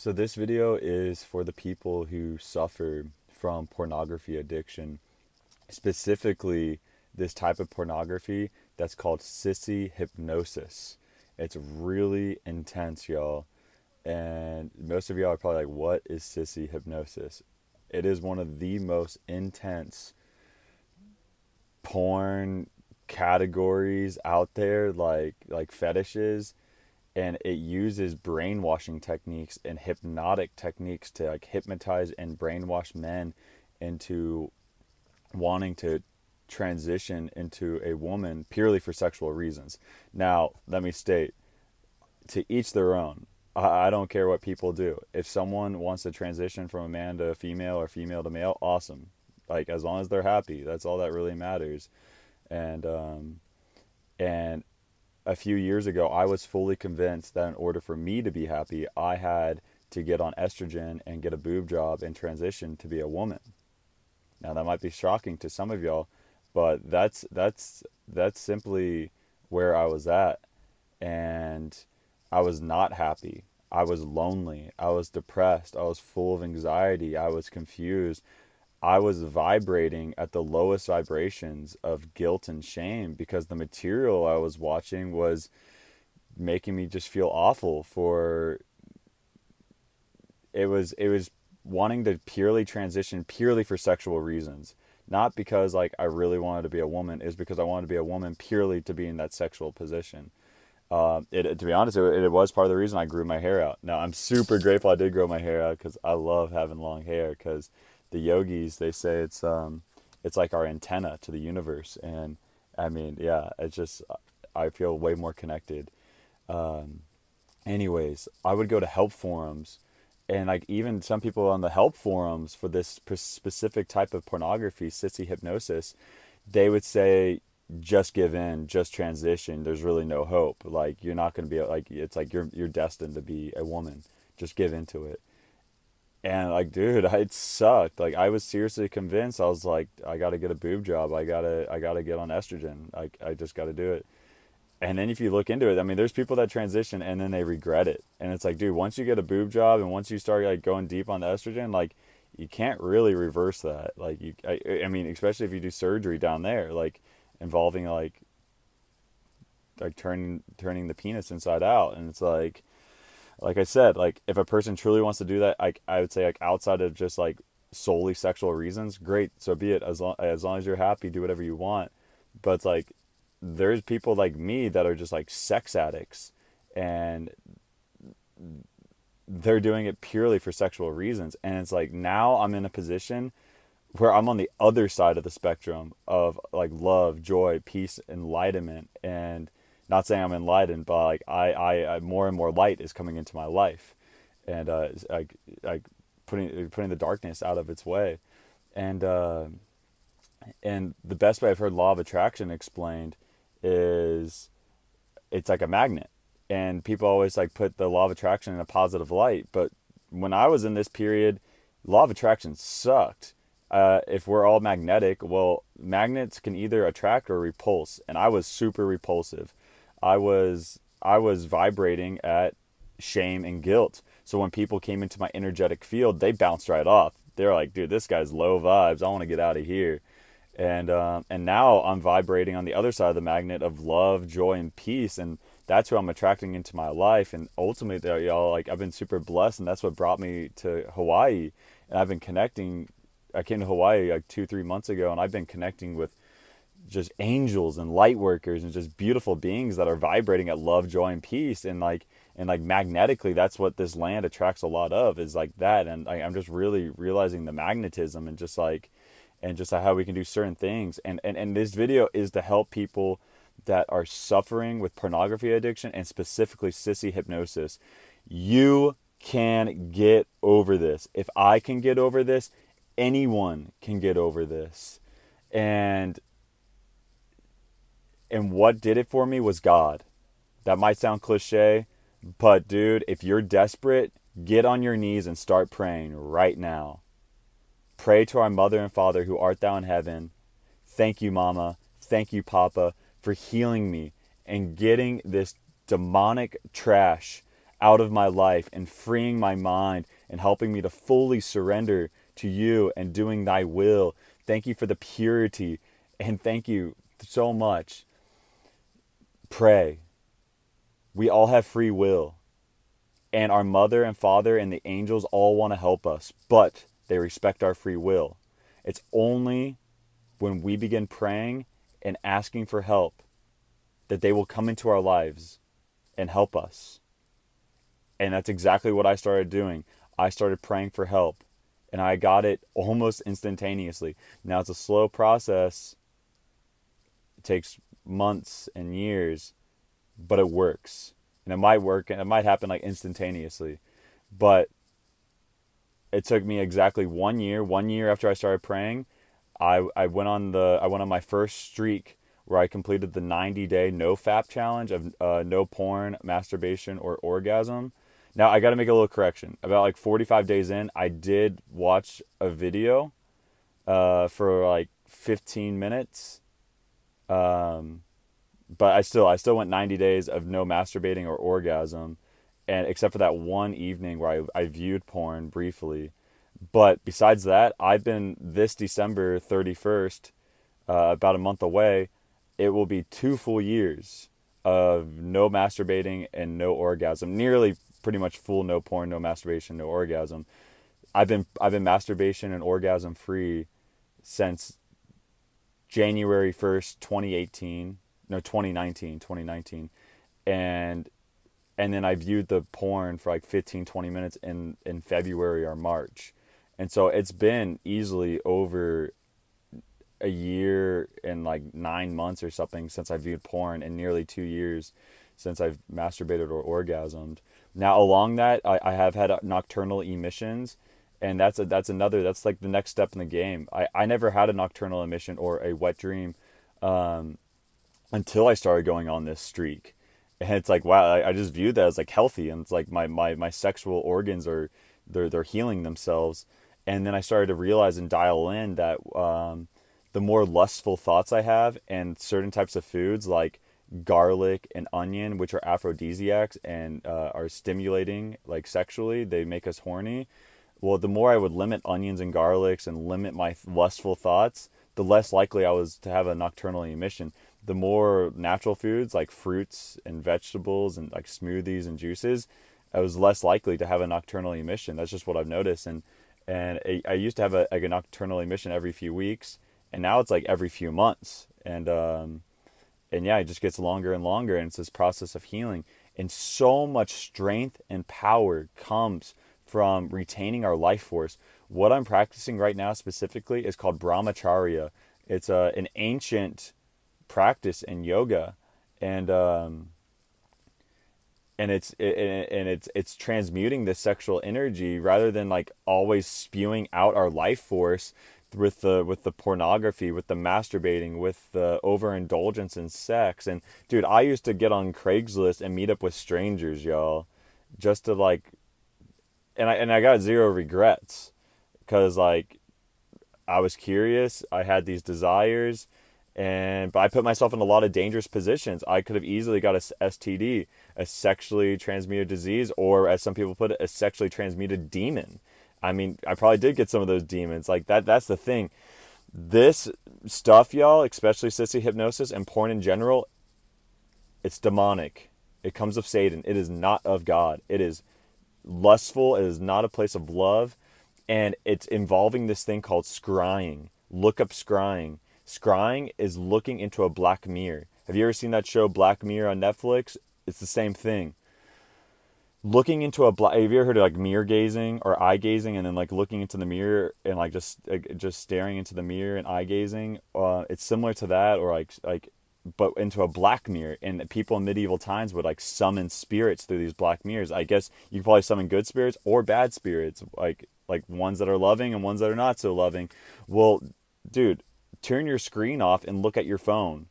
So this video is for the people who suffer from pornography addiction, specifically this type of pornography that's called Sissy Hypnosis. It's really intense, y'all. And most of y'all are probably like, what is Sissy Hypnosis? It is one of the most intense porn categories out there, like fetishes, and it uses brainwashing techniques and hypnotic techniques to like hypnotize and brainwash men into wanting to transition into a woman purely for sexual reasons. Now, let me state, to each their own. I don't care what people do. If someone wants to transition from a man to a female or female to male, awesome. Like, as long as they're happy, that's all that really matters. And a few years ago, I was fully convinced that in order for me to be happy, I had to get on estrogen and get a boob job and transition to be a woman. Now that might be shocking to some of y'all, but that's simply where I was at, and I was not happy. I was lonely. I was depressed. I was full of anxiety. I was confused. I was vibrating at the lowest vibrations of guilt and shame because the material I was watching was making me just feel awful for it was wanting to purely transition purely for sexual reasons. Not because like I really wanted to be a woman, is because I wanted to be a woman purely to be in that sexual position. To be honest, it was part of the reason I grew my hair out. Now I'm super grateful I did grow my hair out because I love having long hair. Because the yogis, they say it's like our antenna to the universe, and I mean, yeah, it's just I feel way more connected. Um, Anyways, I would go to help forums, and like even some people on the help forums for this specific type of pornography, sissy hypnosis, they would say, just give in, just transition. There's really no hope. Like you're not going to be like it's like you're destined to be a woman. Just give into it. And like, dude, it sucked. Like I was seriously convinced. I was like, I got to get a boob job. I gotta get on estrogen. Like I just got to do it. And then if you look into it, I mean, there's people that transition and then they regret it. And it's like, dude, once you get a boob job and once you start like going deep on the estrogen, like you can't really reverse that. Like I mean, especially if you do surgery down there, like involving like turning the penis inside out. And it's like I said, like if a person truly wants to do that, I would say like outside of just like solely sexual reasons, great, so be it. As long as you're happy, do whatever you want. But it's like there's people like me that are just like sex addicts, and they're doing it purely for sexual reasons. And it's like now I'm in a position where I'm on the other side of the spectrum of like love, joy, peace, enlightenment. And not saying I'm enlightened, but like I more and more light is coming into my life, and like putting the darkness out of its way. And and the best way I've heard law of attraction explained is it's like a magnet. And people always like put the law of attraction in a positive light, but when I was in this period, law of attraction sucked. If we're all magnetic, well, magnets can either attract or repulse, and I was super repulsive. I was vibrating at shame and guilt. So when people came into my energetic field, they bounced right off. They're like, dude, this guy's low vibes. I want to get out of here. And now I'm vibrating on the other side of the magnet of love, joy, and peace, and that's who I'm attracting into my life. And ultimately, y'all, like I've been super blessed, and that's what brought me to Hawaii. And I've been connecting. I came to Hawaii like 2, 3 months ago, and I've been connecting with just angels and light workers and just beautiful beings that are vibrating at love, joy, and peace. And like magnetically, that's what this land attracts a lot of, is like that. And I'm just really realizing the magnetism and just how we can do certain things. And this video is to help people that are suffering with pornography addiction, and specifically sissy hypnosis. You can get over this. If I can get over this, anyone can get over this. And what did it for me was God. That might sound cliche, but dude, if you're desperate, get on your knees and start praying right now. Pray to our Mother and Father who art thou in heaven. Thank you, Mama. Thank you, Papa, for healing me and getting this demonic trash out of my life and freeing my mind and helping me to fully surrender to you and doing thy will. Thank you for the purity, and thank you so much. Pray. We all have free will, and our mother and father and the angels all want to help us, but they respect our free will. It's only when we begin praying and asking for help that they will come into our lives and help us. And that's exactly what I started doing. I started praying for help, and I got it almost instantaneously. Now, it's a slow process. It takes months and years, but it works. And it might work, and it might happen like instantaneously. But it took me exactly 1 year. 1 year after I started praying, I went on my first streak where I completed the 90-day no FAP challenge of no porn, masturbation, or orgasm. Now, I got to make a little correction. About like 45 days in, I did watch a video for like 15 minutes. But I still went 90 days of no masturbating or orgasm, and except for that one evening where I viewed porn briefly. But besides that, I've been, this December 31st, about a month away, it will be 2 full years of no masturbating and no orgasm. Nearly pretty much full no porn, no masturbation, no orgasm. I've been masturbation and orgasm free since January 1st, 2019. And then I viewed the porn for like 15, 20 minutes in February or March. And so it's been easily over a year and like 9 months or something since I viewed porn, and nearly 2 years since I've masturbated or orgasmed. Now, along that, I have had nocturnal emissions, and that's like the next step in the game. I never had a nocturnal emission or a wet dream until I started going on this streak. And it's like, wow, I just viewed that as like healthy, and it's like my sexual organs are they're healing themselves. And then I started to realize and dial in that the more lustful thoughts I have, and certain types of foods like garlic and onion, which are aphrodisiacs and are stimulating like sexually, they make us horny. Well, the more I would limit onions and garlics and limit my lustful thoughts, the less likely I was to have a nocturnal emission. The more natural foods like fruits and vegetables and like smoothies and juices, I was less likely to have a nocturnal emission. That's just what I've noticed. And I used to have a nocturnal emission every few weeks, and now it's like every few months. And yeah, it just gets longer and longer, and it's this process of healing. And so much strength and power comes from retaining our life force. What I'm practicing right now specifically is called brahmacharya. It's an ancient practice in yoga, and it's transmuting this sexual energy rather than like always spewing out our life force with the pornography, with the masturbating, with the overindulgence in sex. And dude, I used to get on Craigslist and meet up with strangers, y'all, just to like, and I got zero regrets, because like I was curious, I had these desires, but I put myself in a lot of dangerous positions. I could have easily got a STD, a sexually transmitted disease, or as some people put it, a sexually transmitted demon. I mean, I probably did get some of those demons. Like that's the thing. This stuff, y'all, especially Sissy Hypnosis and porn in general, it's demonic. It comes of Satan. It is not of God. It is lustful. It is not a place of love. And it's involving this thing called scrying. Look up scrying. Scrying is looking into a black mirror. Have you ever seen that show Black Mirror on Netflix? It's the same thing. Looking into have you ever heard of like mirror gazing or eye gazing, and then like looking into the mirror and like just staring into the mirror and eye gazing? It's similar to that, or but into a black mirror. And people in medieval times would like summon spirits through these black mirrors. I guess you could probably summon good spirits or bad spirits, like ones that are loving and ones that are not so loving. Well, dude, turn your screen off and look at your phone.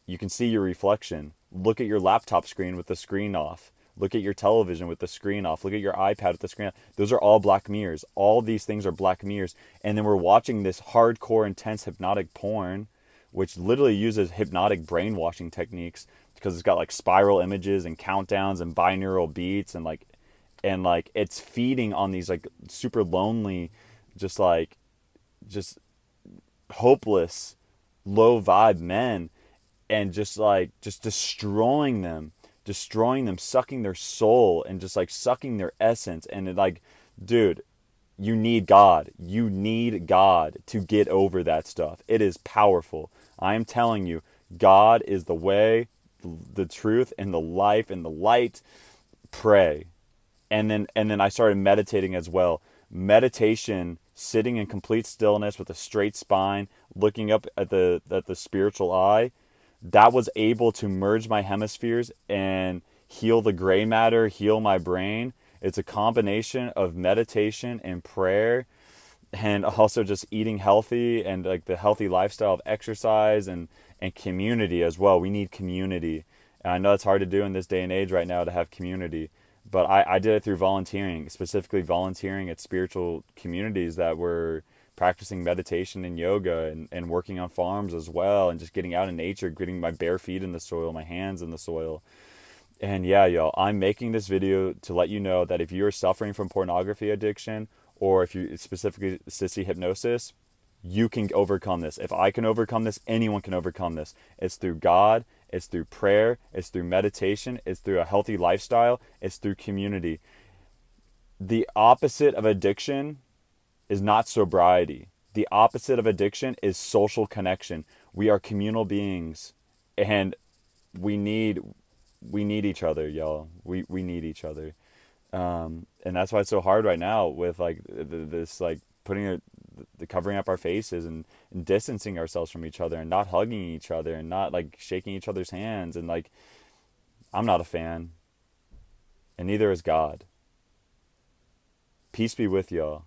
You can see your reflection. Look at your laptop screen with the screen off. Look at your television with the screen off. Look at your iPad with the screen off. Those are all black mirrors. All these things are black mirrors. And then we're watching this hardcore, intense hypnotic porn, which literally uses hypnotic brainwashing techniques because it's got like spiral images and countdowns and binaural beats, and like it's feeding on these like super lonely, just hopeless, low vibe men, and just destroying them, sucking their soul and just like sucking their essence. And it, like, dude, you need God. You need God to get over that stuff. It is powerful. I am telling you, God is the way, the truth, and the life, and the light. Pray. And then I started meditating as well. Meditation, sitting in complete stillness with a straight spine, looking up at the spiritual eye, that was able to merge my hemispheres and heal the gray matter, heal my brain. It's a combination of meditation and prayer, and also just eating healthy, and like the healthy lifestyle of exercise and community as well. We need community. And I know it's hard to do in this day and age right now to have community. But I did it through volunteering, specifically volunteering at spiritual communities that were practicing meditation and yoga, and working on farms as well, and just getting out in nature, getting my bare feet in the soil, my hands in the soil. And yeah, y'all, I'm making this video to let you know that if you're suffering from pornography addiction, or if you specifically Sissy Hypnosis, you can overcome this. If I can overcome this, anyone can overcome this. It's through God, it's through prayer, it's through meditation, it's through a healthy lifestyle, it's through community. The opposite of addiction is not sobriety. The opposite of addiction is social connection. We are communal beings, and we need each other, y'all. We need each other. And that's why it's so hard right now with like this, like putting the covering up our faces, and distancing ourselves from each other, and not hugging each other, and not like shaking each other's hands. And like, I'm not a fan, and neither is God. Peace be with y'all.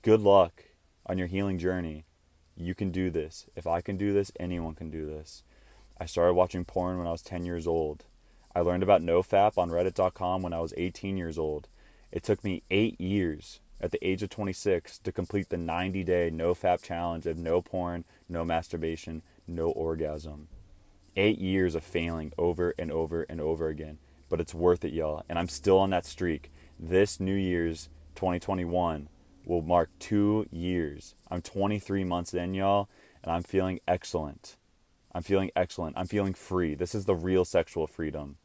Good luck on your healing journey. You can do this. If I can do this, anyone can do this. I started watching porn when I was 10 years old. I learned about NoFap on reddit.com when I was 18 years old. It took me 8 years at the age of 26 to complete the 90-day NoFap challenge of no porn, no masturbation, no orgasm. 8 years of failing over and over and over again. But it's worth it, y'all. And I'm still on that streak. This New Year's 2021 will mark 2 years. I'm 23 months in, y'all, and I'm feeling excellent. I'm feeling excellent. I'm feeling free. This is the real sexual freedom,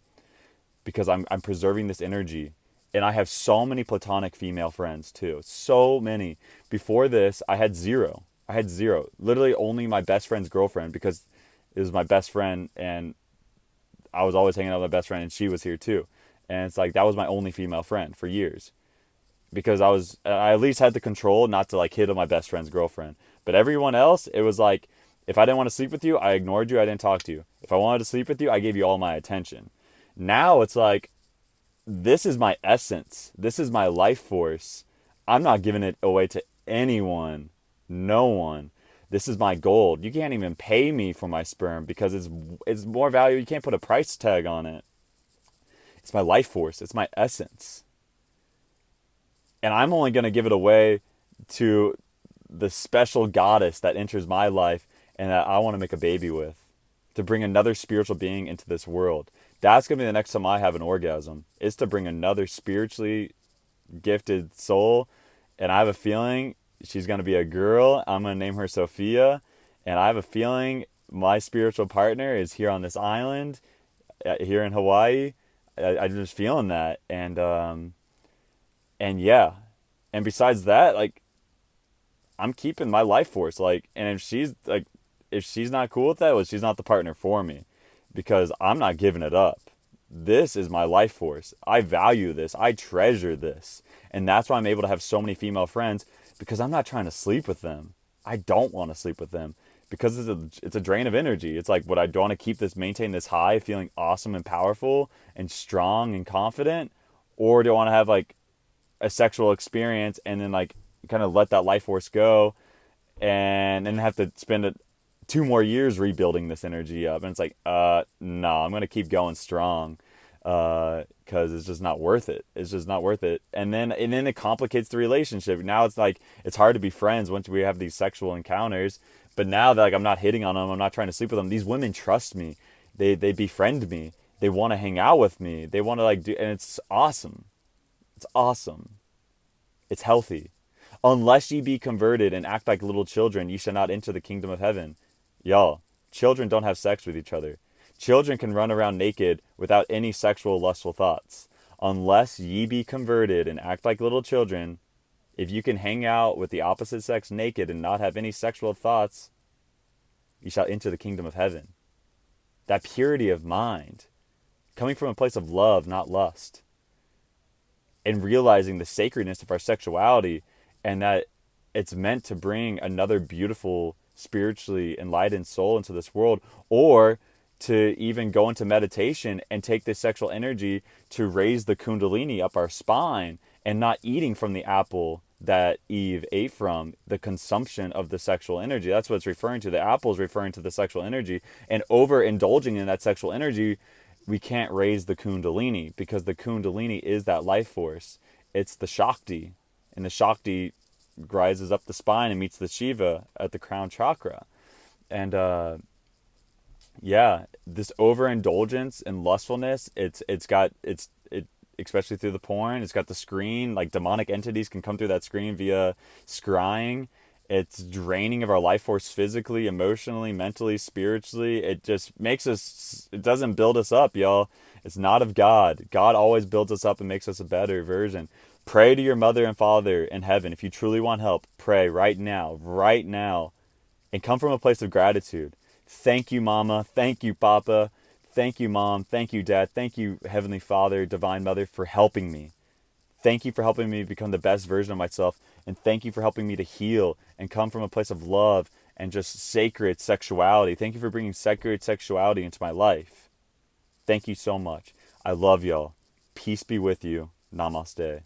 because I'm preserving this energy. And I have so many platonic female friends too. So many. Before this, I had zero. Literally only my best friend's girlfriend, because it was my best friend, and I was always hanging out with my best friend, and she was here too. And it's like, that was my only female friend for years, because I at least had the control not to like hit on my best friend's girlfriend. But everyone else, it was like, if I didn't want to sleep with you, I ignored you. I didn't talk to you. If I wanted to sleep with you, I gave you all my attention. Now it's like, this is my essence. This is my life force. I'm not giving it away to anyone. No one. This is my gold. You can't even pay me for my sperm, because it's more valuable. You can't put a price tag on it. It's my life force. It's my essence. And I'm only going to give it away to the special goddess that enters my life and that I want to make a baby with, to bring another spiritual being into this world. That's going to be the next time I have an orgasm, is to bring another spiritually gifted soul. And I have a feeling she's going to be a girl. I'm going to name her Sophia. And I have a feeling my spiritual partner is here on this island, here in Hawaii. I'm just feeling that. And yeah. And besides that, like, I'm keeping my life force. Like, and if she's not cool with that, well, she's not the partner for me, because I'm not giving it up. This is my life force. I value this. I treasure this. And that's why I'm able to have so many female friends, because I'm not trying to sleep with them. I don't want to sleep with them, because it's a drain of energy. It's like, would I want to maintain this high, feeling awesome and powerful and strong and confident? Or do I want to have like a sexual experience and then like kind of let that life force go, and then have to spend 2 more years rebuilding this energy up? And it's like, no, I'm going to keep going strong, because it's just not worth it. It's just not worth it. And then it complicates the relationship. Now it's like, it's hard to be friends once we have these sexual encounters. But now that, like, I'm not hitting on them, I'm not trying to sleep with them, these women trust me. They befriend me. They want to hang out with me. They want to like do, and it's awesome. It's awesome. It's healthy. Unless ye be converted and act like little children, ye shall not enter the kingdom of heaven. Y'all, children don't have sex with each other. Children can run around naked without any sexual lustful thoughts. Unless ye be converted and act like little children, if you can hang out with the opposite sex naked and not have any sexual thoughts, you shall enter the kingdom of heaven. That purity of mind, coming from a place of love, not lust, and realizing the sacredness of our sexuality, and that it's meant to bring another beautiful, spiritually enlightened soul into this world, or to even go into meditation and take this sexual energy to raise the kundalini up our spine, and not eating from the apple that Eve ate from, the consumption of the sexual energy. That's what it's referring to. The apple is referring to the sexual energy, and overindulging in that sexual energy, we can't raise the kundalini, because the kundalini is that life force. It's the Shakti, and the Shakti rises up the spine and meets the Shiva at the crown chakra. And yeah, this overindulgence and lustfulness, it especially through the porn, it's got the screen, like demonic entities can come through that screen via scrying. It's draining of our life force physically, emotionally, mentally, spiritually. It just makes us, it doesn't build us up, y'all. It's not of God. God always builds us up and makes us a better version. Pray to your mother and father in heaven. If you truly want help, pray right now, and come from a place of gratitude. Thank you, Mama. Thank you, Papa. Thank you, Mom. Thank you, Dad. Thank you, Heavenly Father, Divine Mother, for helping me. Thank you for helping me become the best version of myself. And thank you for helping me to heal and come from a place of love and just sacred sexuality. Thank you for bringing sacred sexuality into my life. Thank you so much. I love y'all. Peace be with you. Namaste.